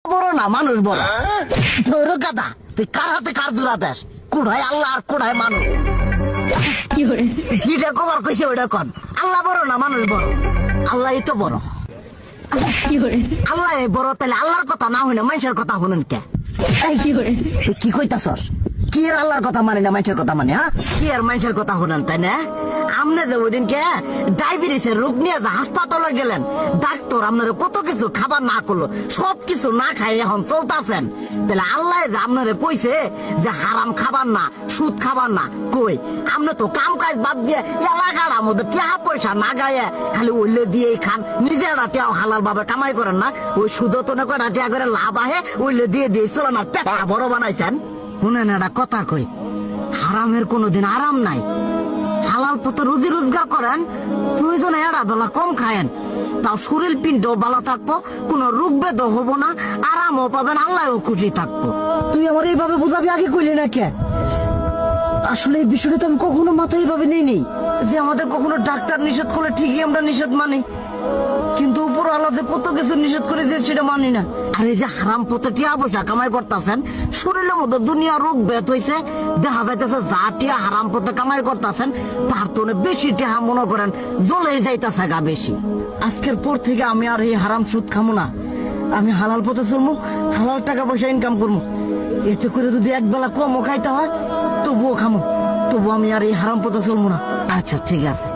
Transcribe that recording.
বড় না মানুষ বড়। ধরো গাদা, তুই কার হাতে কার জোড়া দেশ? কোড়ায় আল্লাহ আর কোড়ায় মানুষ। যেটা কবার কইছে ওইটা কন। আল্লাহ বড় না মানুষ বড়? আল্লাহ তো বড়। আল্লাহ বড়, তাহলে আল্লাহর কথা না হই না মানুষের কথা শুনেন কে? কি কইতাছস? কি আর আল্লাহর কথা মানে না মানুষের কথা মানে? হ্যাঁ, কি আর মানুষের কথা শুনেন তাই না? আমনে যে ওই দিনকে ডায়াবেটিসের রোগ নিয়ে যে হাসপাতালে গেলেন, ডাক্তার আপনারা কত কিছু খাবার না করলো, সব কিছু না খাই এখন চলতেছেন। তাহলে আল্লাহ যে আপনারা কইছে যে হারাম খাবার না, সুদ খাবার না, কই আপনি তো কাম কাজ বাদ দিয়ে এলাকার মধ্যে টাকা পয়সা না গায়ে খালি ওইলে দিয়েই খান। নিজেরা টেও হালাল ভাবে কামাই করেন না, ওই সুদ তো না করে টেয়া করে লাভ আহে ওইলে দিয়ে দিয়ে চলেন আর পেটা বড় বানাইছেন। শুনেন একটা কথা কই, হারামের কোনোদিন আরাম নাই। হালাল পথে রুজি রোজগার করেন, প্রয়োজনে এরা বেলা কম খায়েন, তাও শরীর পিণ্ডও ভালো থাকবো, কোনো রোগ বেদও হবো না, আরামও পাবেন, আল্লাহও খুশি থাকবো। তুই আমার এইভাবে বুঝাবি আগে কইলি না কে? আসলে এই বিষয়টা তো আমি কখনো মাথায় এইভাবে নেই যে আমাদের কখনো ডাক্তার নিষেধ করলে ঠিকই আমরা নিষেধ মানি, কিন্তু উপর আল্লাহ যে কত কিছু নিষেধ করে দিয়ে সেটা মানি না। আর এই যে হারাম পথে টিয়া পয়সা কামাই করতেছেন, শরীরের মধ্যে দুনিয়া রোগ বেত হয়েছে, দেখা যাইতেছে যা টিয়া হারাম পথে কামাই করতেছেন তার তো বেশি টিয়া মনে করেন জ্বলে যাইতেছে গা বেশি। আজকের পর থেকে আমি আর এই হারাম সুদ খামো না, আমি হালাল পথে চলবো, হালাল টাকা পয়সা ইনকাম করবো। এতে করে যদি একবেলা কমও খাইতে হয় তবুও খামো, তবু আমি আর এই হারাম পথে চলবো না। আচ্ছা ঠিক আছে।